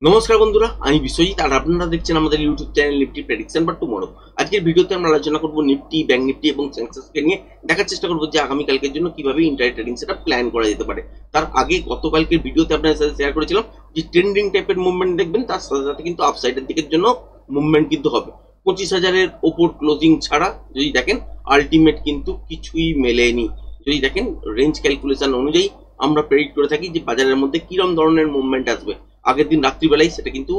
নমস্কার বন্ধুরা, আমি বিশ্বজিৎ আর আপনারা দেখছেন আমাদের ইউটিউব চ্যানেল নিফটি প্রেডিকশন বা টুমরো। আজকের ভিডিওতে আমরা আলোচনা করব নিফটি, ব্যাংক নিফটি এবং সেন্সেক্সকে নিয়ে। দেখার চেষ্টা করব যে আগামীকালকের জন্য কিভাবে ইন্টারডে ট্রেডিং সেটা প্ল্যান করা যেতে পারে। তার আগে গতকালকের ভিডিওতে আপনাদের সাথে শেয়ার করেছিলাম যে ট্রেন্ডিং টাইপের মুভমেন্ট দেখবেন, তার সাথে সাথে কিন্তু আপসাইডের দিকের জন্য মুভমেন্ট কিন্তু হবে। 25,000-এর ওপর ক্লোজিং ছাড়া যদি দেখেন আলটিমেট কিন্তু কিছুই মেলেনি। যদি দেখেন রেঞ্জ ক্যালকুলেশন অনুযায়ী আমরা প্রেডিক্ট করে থাকি যে বাজারের মধ্যে কিরম ধরনের মুভমেন্ট আসবে। আগের দিন রাত্রিবেলায় সেটা কিন্তু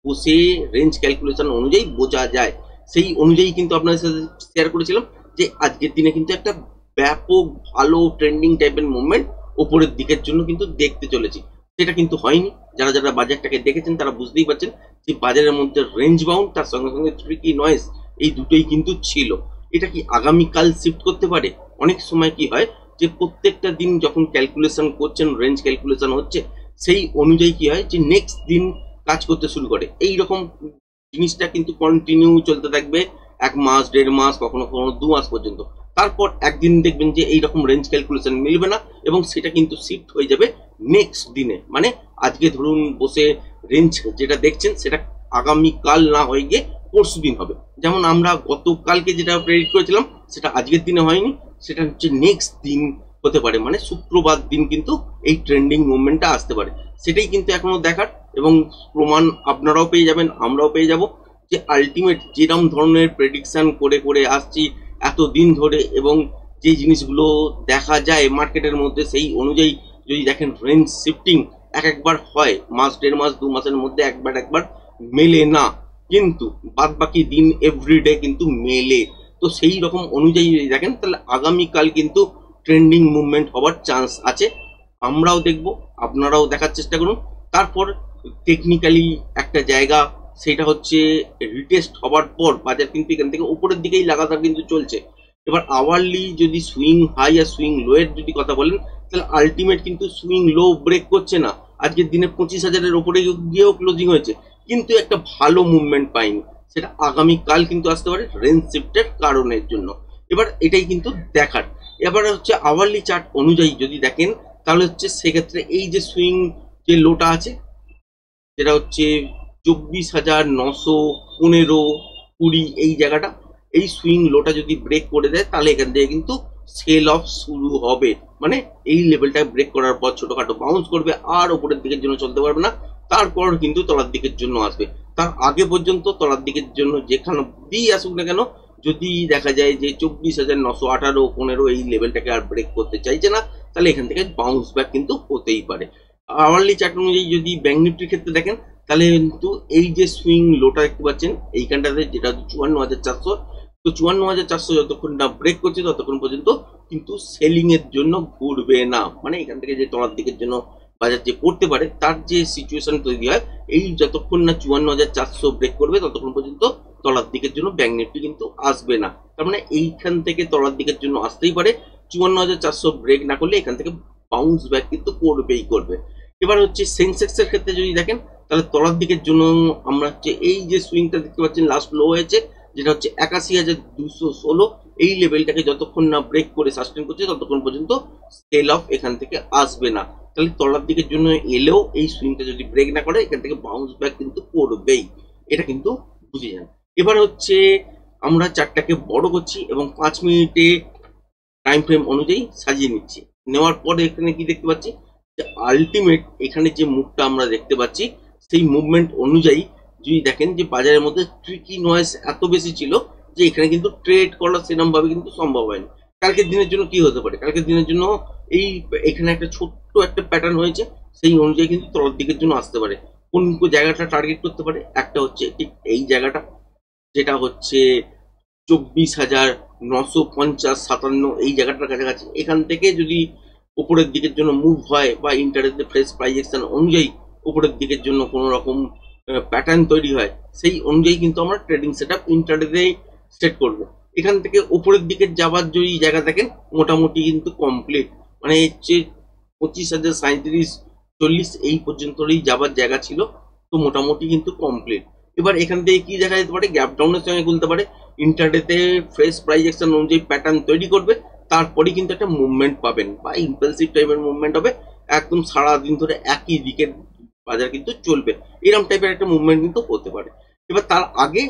বসে রেঞ্জ ক্যালকুলেশন অনুযায়ী বোঝা যায়। সেই অনুযায়ী কিন্তু আপনাদের সাথে শেয়ার করেছিলাম যে আজকের দিনে কিন্তু একটা ব্যাপক ভালো ট্রেন্ডিং টাইপের মুভমেন্ট ওপরের দিকের জন্য কিন্তু দেখতে চলেছি। সেটা কিন্তু হয়নি। যারা যারা বাজারটাকে দেখেছেন তারা বুঝতেই পারছেন যে বাজারের মধ্যে রেঞ্জ বাউন্ড, তার সঙ্গে সঙ্গে ট্রিকি নয়েজ, এই দুটোই কিন্তু ছিল। এটা কি আগামীকাল শিফট করতে পারে? অনেক সময় কি হয় যে প্রত্যেকটা দিন যখন ক্যালকুলেশন করছেন, রেঞ্জ ক্যালকুলেশন হচ্ছে, সেই অনুযায়ী কি হয় যে নেক্সট দিন কাজ করতে শুরু করে। এই রকম জিনিসটা কিন্তু কন্টিনিউ চলতে থাকবে 1 মাস, 1.5 মাস, কখনো কখনো 2 মাস পর্যন্ত। তারপর একদিন দেখবেন যে এইরকম রেঞ্জ ক্যালকুলেশন মিলবে না এবং সেটা কিন্তু শিফট হয়ে যাবে নেক্সট দিনে। মানে আজকে ধরুন বসে রেঞ্জ যেটা দেখছেন সেটা আগামীকাল না হয়ে গিয়ে পরশু দিন হবে। যেমন আমরা গতকালকে যেটা প্রেডিক্ট করেছিলাম সেটা আজকের দিনে হয়নি, সেটা হচ্ছে নেক্সট দিন হতে পারে। মানে শুক্রবার দিন কিন্তু এই ট্রেন্ডিং মুভমেন্টটা আসতে পারে। সেটাই কিন্তু এখনো দেখার, এবং প্রমাণ আপনারাও পেয়ে যাবেন, আমরাও পেয়ে যাব যে আলটিমেট যেরকম ধরনের প্রেডিকশন করে করে আসছি এতদিন ধরে, এবং যে জিনিসগুলো দেখা যায় মার্কেটের মধ্যে সেই অনুযায়ী যদি দেখেন রেঞ্জ শিফটিং একবার হয়, মাস, 1.5 মাস, 2 মাসের মধ্যে একবার মেলে না, কিন্তু বাদ বাকি দিন এভরিডে কিন্তু মেলে। তো সেই রকম অনুযায়ী যদি দেখেন তাহলে আগামীকাল কিন্তু ট্রেন্ডিং মুভমেন্ট হওয়ার চান্স আছে। আমরাও দেখব, আপনারাও দেখার চেষ্টা করুন। তারপর টেকনিক্যালি একটা জায়গা, সেটা হচ্ছে রিটেস্ট হওয়ার পর বাজার কিন্তু এখান থেকে উপরের দিকেই লাগাতার কিন্তু চলছে। এবার আওয়ারলি যদি সুইং হাই আর সুইং লো এর যদি কথা বলেন তাহলে আলটিমেট কিন্তু সুইং লো ব্রেক করছে না। আজকের দিনে 25,000-এর ওপরে গিয়েও ক্লোজিং হয়েছে, কিন্তু একটা ভালো মুভমেন্ট পাইনি। সেটা আগামীকাল কিন্তু আসতে পারে রেঞ্জ শিফটের কারণের জন্য। এবার এটাই কিন্তু দেখার। এবার হচ্ছে আওয়ারলি চার্ট অনুযায়ী যদি দেখেন তাহলে হচ্ছে সেক্ষেত্রে এই যে সুইং যে লোটা আছে যেটা হচ্ছে 24,915-20, এই জায়গাটা, এই সুইং লোটা যদি ব্রেক করে দেয় তাহলে এখান থেকে কিন্তু সেল অফ শুরু হবে। মানে এই লেভেলটা ব্রেক করার পর ছোটখাটো বাউন্স করবে, আর ওপরের দিকের জন্য চলতে পারবে না। তারপর কিন্তু তলার দিকের জন্য আসবে। তার আগে পর্যন্ত তলার দিকের জন্য যেখানে দিয়েই আসুক না কেন, যদি দেখা যায় যে 24,918-15 এই লেভেলটাকে আর ব্রেক করতে চাইছে না, তাহলে এখান থেকে বাউন্স ব্যাক কিন্তু হতেই পারে। আওয়ারলি চার্ট অনুযায়ী যদি ব্যাংক নিফটির ক্ষেত্রে দেখেন তাহলে কিন্তু এই যে সুইং লোটা দেখতে পাচ্ছেন এইখানটাতে, যেটা 54,400, তো 54,400 যতক্ষণ না ব্রেক করছে ততক্ষণ পর্যন্ত কিন্তু সেলিং এর জন্য ঘুরবে না। মানে এখান থেকে যে তলার দিকের জন্য বাজার যে করতে পারে তার যে সিচুয়েশন তৈরি হয়, এই যতক্ষণ না 54,400 ব্রেক করবে ততক্ষণ পর্যন্ত তলার দিকের জন্য ব্যাংক নিফটি কিন্তু আসবে না। তার মানে এইখান থেকে তলার দিকের জন্য আসতেই পারে। 54,400 ব্রেক না করলে এখান থেকে বাউন্স ব্যাক কিন্তু করবেই করবে। এবার হচ্ছে সেন্সেক্স এর ক্ষেত্রে যদি দেখেন তাহলে তলার দিকের জন্য আমরা হচ্ছে এই যে সুইংটা দেখতে পাচ্ছেন লাস্ট লো হয়েছে, যেটা হচ্ছে 81,216, এই লেভেলটাকে যতক্ষণ না ব্রেক করে সাস্টেন করছে ততক্ষণ পর্যন্ত স্কেল অফ এখান থেকে আসবে না। তাহলে তলার দিকের জন্য এলেও এই সুইংটা যদি ব্রেক না করে এখান থেকে বাউন্স ব্যাক কিন্তু করবেই। এটা কিন্তু বুঝে যান। এবার হচ্ছে আমরা চারটাকে বড় করছি এবং 5 মিনিটে টাইম ফ্রেম অনুযায়ী সাজিয়ে নিচ্ছি। নেওয়ার পরে এখানে কি দেখতে পাচ্ছি যে আলটিমেট এখানে যে মুভটা আমরা দেখতে পাচ্ছি সেই মুভমেন্ট অনুযায়ী যদি দেখেন যে বাজারের মধ্যে ট্রিকি নয়েজ এত বেশি ছিল যে এখানে কিন্তু ট্রেড করা সেরকম ভাবে কিন্তু সম্ভব হয়নি। কালকের দিনের জন্য কি হতে পারে? কালকের দিনের জন্য এই এখানে একটা ছোট্ট একটা প্যাটার্ন হয়েছে, সেই অনুযায়ী কিন্তু তলার দিকের জন্য আসতে পারে। কোন জায়গাটা টার্গেট করতে পারে? একটা হচ্ছে ঠিক এই জায়গাটা, যেটা হচ্ছে 24,950-57, এই জায়গাটার কাছাকাছি। এখান থেকে যদি উপরের দিকের জন্য মুভ হয় বা ইন্টারডে ফ্রেশ প্রাইজেকশন অনুযায়ী উপরের দিকের জন্য কোনো রকম প্যাটার্ন তৈরি হয়, সেই অনুযায়ী কিন্তু আমরা trading set up intraday set করবো। এখান থেকে উপরের দিকে যাবার যদি জায়গা দেখেন মোটামুটি কিন্তু কমপ্লিট, মানে হচ্ছে 25,037-40 এই পর্যন্তই যাবার জায়গা ছিল, তো মোটামুটি কিন্তু কমপ্লিট। এবার এখান থেকে কি দেখা যেতে পারে? গ্যাপ ডাউনের সঙ্গে খুলতে পারে, ইন্টারডেতে ফ্রেশ প্রাইস অ্যাকশন অনুযায়ী প্যাটার্ন তৈরি করবে, তারপরে কিন্তু একটা মুভমেন্ট পাবেন বা ইম্পালসিভ টাইপের মুভমেন্ট হবে। একদম সারাদিন ধরে একই দিকে বাজার কিন্তু চলবে, এরকম টাইপের একটা মুভমেন্ট কিন্তু হতে পারে। এবার তার আগে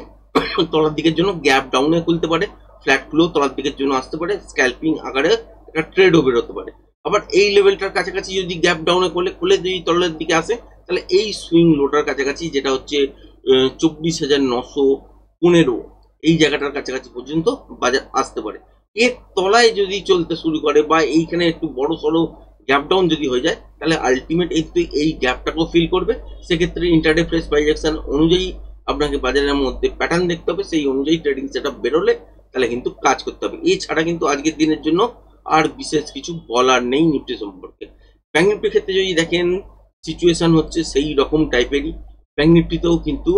তলার দিকের জন্য গ্যাপ ডাউনে খুলতে পারে, ফ্ল্যাট খুলেও তলার দিকের জন্য আসতে পারে, স্ক্যাল্পিং আকারে একটা ট্রেডও বেরোতে পারে। আবার এই লেভেলটার কাছাকাছি যদি গ্যাপ ডাউনে খুলে যদি তলার দিকে আসে, তাহলে এই সুইং লোটার কাছাকাছি যেটা হচ্ছে 24,915 এই জায়গাটার কাছাকাছি পর্যন্ত বাজার আসতে পারে। এর তলায় যদি চলতে শুরু করে বা এইখানে একটু বড় সড়ো গ্যাপ ডাউন যদি হয়ে যায়, তাহলে আলটিমেট এই গ্যাপটাকেও ফিল করবে। সেক্ষেত্রে ইন্টারডে ফ্রেশ প্রাইস অ্যাকশন অনুযায়ী আপনাকে বাজারের মধ্যে প্যাটার্ন দেখতে হবে, সেই অনুযায়ী ট্রেডিং সেটআপ বেরোলে তাহলে কিন্তু কাজ করতে হবে। এছাড়া কিন্তু আজকের দিনের জন্য আর বিশেষ কিছু বলার নেই নিফটি সম্পর্কে। ব্যাংক নিফটির ক্ষেত্রে যদি দেখেন সিচুয়েশন হচ্ছে সেই রকম টাইপেরই। ব্যাংক নিফটিতেও কিন্তু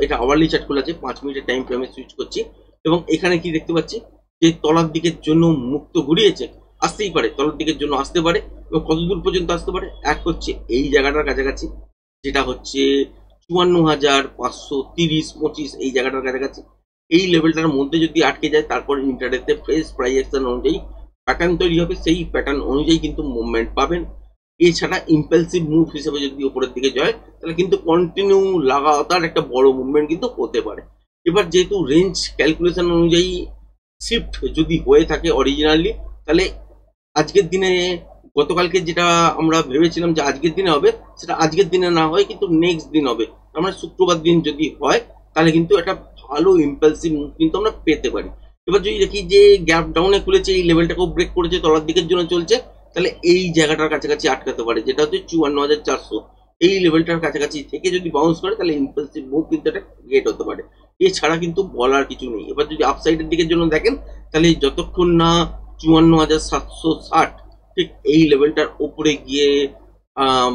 এটা আওয়ারলি চার্ট খোলা আছে, 5 মিনিটের টাইম ফ্রেমে সুইচ করছি এবং এখানে কি দেখতে পাচ্ছি যে তলার দিকের জন্য মুক্ত ঘুরিয়েছে, আসতেই পারে তলার দিকের জন্য আসতে পারে। এবং কত দূর পর্যন্ত আসতে পারে, এক হচ্ছে এই জায়গাটার কাছাকাছি যেটা হচ্ছে 54,530-25 এই জায়গাটার কাছাকাছি। এই লেভেলটার মধ্যে যদি আটকে যায়, তারপর ইন্টারডেতে ফ্রেশ প্রাইস অ্যাকশন অনুযায়ী প্যাটার্ন তৈরি হবে, সেই প্যাটার্ন অনুযায়ী কিন্তু মুভমেন্ট পাবেন। এছাড়া ইম্পালসিভ মুভ হিসেবে যদি উপরের দিকে যায়, তাহলে কিন্তু কন্টিনিউ লাগাতার একটা বড় মুভমেন্ট কিন্তু হতে পারে। এবার যেহেতু রেঞ্জ ক্যালকুলেশন অনুযায়ী শিফট যদি হয়ে থাকে অরিজিনালি, তাহলে আজকের দিনে গতকালকে যেটা আমরা ভেবেছিলাম যে আজকের দিনে হবে, সেটা আজকের দিনে না হয় কিন্তু নেক্সট দিন হবে। আমরা শুক্রবার দিন যদি হয়, তাহলে কিন্তু একটা ভালো ইম্পালসিভ মুভ কিন্তু আমরা পেতে পারি। এবার যদি দেখি যে গ্যাপ ডাউনে খুলেছে, এই লেভেলটাকেও ব্রেক করেছে, তলার দিকের জন্য চলছে, তাহলে এই জায়গাটার কাছাকাছি আটকাতে পারে যেটা হচ্ছে 54,400। এই লেভেলটার কাছাকাছি থেকে যদি বাউন্স করে, তাহলে ইম্পালসিভ মুভ কিন্তু একটা ক্রিয়েট হতে পারে। এছাড়া কিন্তু বলার কিছু নেই। এবার যদি আপসাইডের দিকের জন্য দেখেন, তাহলে যতক্ষণ না 54,760 ঠিক এই লেভেলটার উপরে গিয়ে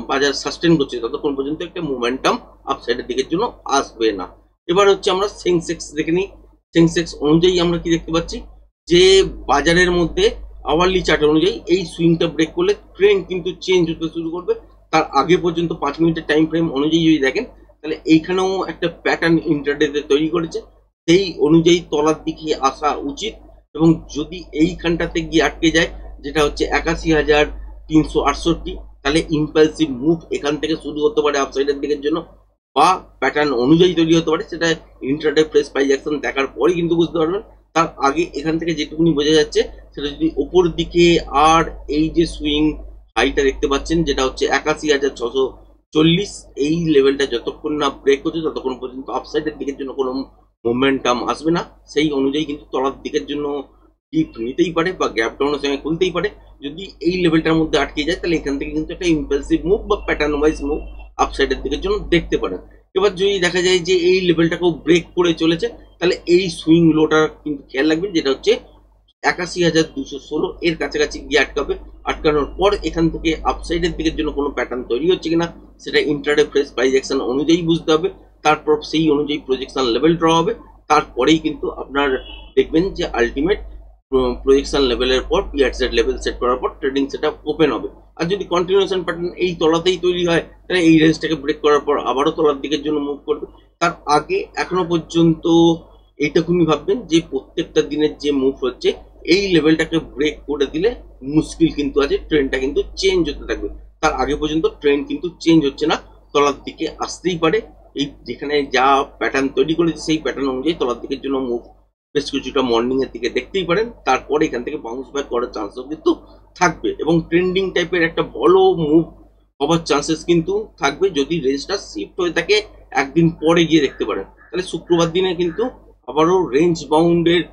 বাজার সাস্টেন করছে, ততক্ষণ পর্যন্ত একটা মোমেন্টাম আপসাইডের দিকের জন্য আসবে না। এবার হচ্ছে আমরা সেন্সেক্স দেখে নিই। সেন্সেক্স অনুযায়ী আমরা কি দেখতে পাচ্ছি যে বাজারের মধ্যে আওয়ারলি চার্ট অনুযায়ী এই সুইংটা ব্রেক করলে ট্রেন্ড কিন্তু চেঞ্জ হতে শুরু করবে। তার আগে পর্যন্ত 5 মিনিটের টাইম ফ্রেম অনুযায়ী যদি দেখেন, তাহলে এইখানেও একটা প্যাটার্ন ইন্টারডেতে তৈরি করেছে, সেই অনুযায়ী তলার দিকে আসা উচিত। এবং যদি এইখানটাতে গিয়ে আটকে যায়, যেটা হচ্ছে 81,368, তাহলে ইম্পালসিভ মুভ এখান থেকে শুরু হতে পারে আপসাইডের দিকের জন্য, বা প্যাটার্ন অনুযায়ী তৈরি হতে পারে। সেটা ইন্ট্রাডে ফ্রেশ প্রাইস অ্যাকশন দেখার পরেই কিন্তু বুঝতে পারবেন। তার আগে এখান থেকে যেটুকুনি বোঝা যাচ্ছে, সেটা যদি ওপর দিকে আর এই যে সুইং হাইটা দেখতে পাচ্ছেন, যেটা হচ্ছে 81,640, এই লেভেলটা যতক্ষণ না ব্রেক হচ্ছে, ততক্ষণ পর্যন্ত আপসাইডের দিকের জন্য কোনো মোমেন্টাম আসবে না। সেই অনুযায়ী কিন্তু তলার দিকের জন্য ডিপ নিতেই পারে বা গ্যাপ ডাউনের সঙ্গে খুলতেই পারে। যদি এই লেভেলটার মধ্যে আটকে যায়, তাহলে এখান থেকে কিন্তু একটা ইম্পালসিভ মুভ বা প্যাটার্ন ওয়াইজ মুভ আপসাইডের দিকের জন্য দেখতে পারেন। এবার যদি দেখা যায় যে এই লেভেলটাকেও ব্রেক করে চলেছে, তাহলে এই সুইং লোটা কিন্তু খেয়াল রাখবেন, যেটা হচ্ছে 81,216 এর কাছাকাছি গিয়ে আটকাবে। আটকানোর পর এখান থেকে আপসাইডের দিকের জন্য কোনো প্যাটার্ন তৈরি হচ্ছে কিনা, সেটা ইন্টারডে ফ্রেশ প্রাইস অ্যাকশন অনুযায়ী বুঝতে হবে। তারপর সেই অনুযায়ী প্রজেকশন লেভেল ড্র হবে। তারপরেই কিন্তু আপনার দেখবেন যে আলটিমেট প্রজেকশন লেভেলের পর পিআর সেট লেভেল সেট করার পর ট্রেডিং সেটআপ ওপেন হবে। আর যদি কন্টিনিউশন প্যাটার্ন এই তলাতেই তৈরি হয়, তাহলে এই রেঞ্জটাকে ব্রেক করার পর আবারও তলার দিকের জন্য মুভ করবে। তার আগে এখনো পর্যন্ত এইটুকুনি ভাববেন যে প্রত্যেকটা দিনের যে মুভ হচ্ছে, এই লেভেলটাকে ব্রেক করে দিলে মুশকিল কিন্তু আছে, ট্রেন্ডটা কিন্তু চেঞ্জ হতে থাকবে। তার আগে পর্যন্ত ট্রেন্ড কিন্তু চেঞ্জ হচ্ছে না, তলার দিকে আসতেই পারে। এই যেখানে যা প্যাটার্ন তৈরি করেছে, সেই প্যাটার্ন অনুযায়ী তলার দিকের জন্য মুভ বেশ কিছুটা মর্নিং এর দিকে দেখতেই পারেন। তারপরে এখান থেকে বাউন্স ব্যাক করার চান্সও কিন্তু থাকবে এবং ট্রেন্ডিং টাইপের একটা ভালো মুভ হবার চান্সেস কিন্তু থাকবে যদি রেঞ্জটা শিফট হয়ে থাকে একদিন পরে গিয়ে দেখতে পারেন। তাহলে শুক্রবার দিনে কিন্তু আবারও রেঞ্জ বাউন্ডের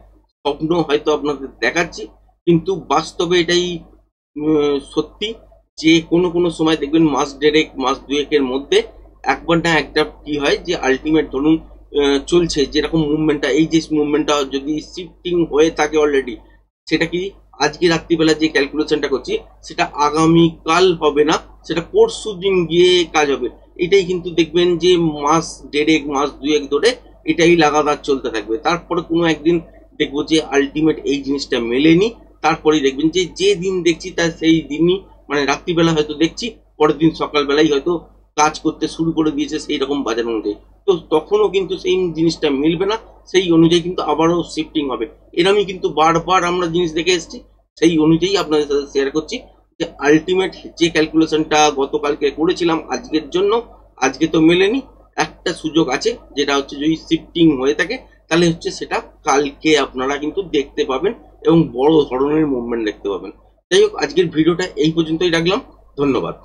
স্বপ্ন হয়তো আপনাদের দেখাচ্ছি, কিন্তু বাস্তবে এটাই সত্যি যে কোনো কোনো সময় দেখবেন মাস দুয়েকের মধ্যে একবার না একটা কি হয় যে আলটিমেট ধরুন চলছে যেরকম মুভমেন্টটা, এই যে মুভমেন্টটা যদি শিফটিং হয়ে থাকে অলরেডি, সেটা কি আজকে রাত্রিবেলা যে ক্যালকুলেশনটা করছি সেটা আগামীকাল হবে না, সেটা পরশু দিন গিয়ে কাজ হবে। এটাই কিন্তু দেখবেন যে মাস দুয়েক ধরে এটাই লাগাতার চলতে থাকবে। তারপরে কোনো একদিন দেখবো যে আলটিমেট এই জিনিসটা মেলেনি, তারপরেই দেখবেন যে যে দিন দেখছি তার সেই দিনই, মানে রাত্রিবেলা হয়তো দেখছি, পরের দিন সকালবেলাই হয়তো কাজ করতে শুরু করে দিয়েছে সেই রকম বাজার অনুযায়ী। তো তখনও কিন্তু সেই জিনিসটা মিলবে না, সেই অনুযায়ী কিন্তু আবারও শিফটিং হবে। এরমই কিন্তু বারবার আমরা জিনিস দেখে এসেছি, সেই অনুযায়ী আপনাদের সাথে শেয়ার করছি যে আলটিমেট যে ক্যালকুলেশনটা গতকালকে করেছিলাম আজকের জন্য, আজকে তো মেলেনি। একটা সুযোগ আছে, যেটা হচ্ছে যদি শিফটিং হয়ে থাকে তাহলে হচ্ছে সেটা কালকে আপনারা কিন্তু দেখতে পাবেন এবং বড় ধরনের মুভমেন্ট দেখতে পাবেন। যাই হোক, আজকের ভিডিওটা এই পর্যন্তই রাখলাম। ধন্যবাদ।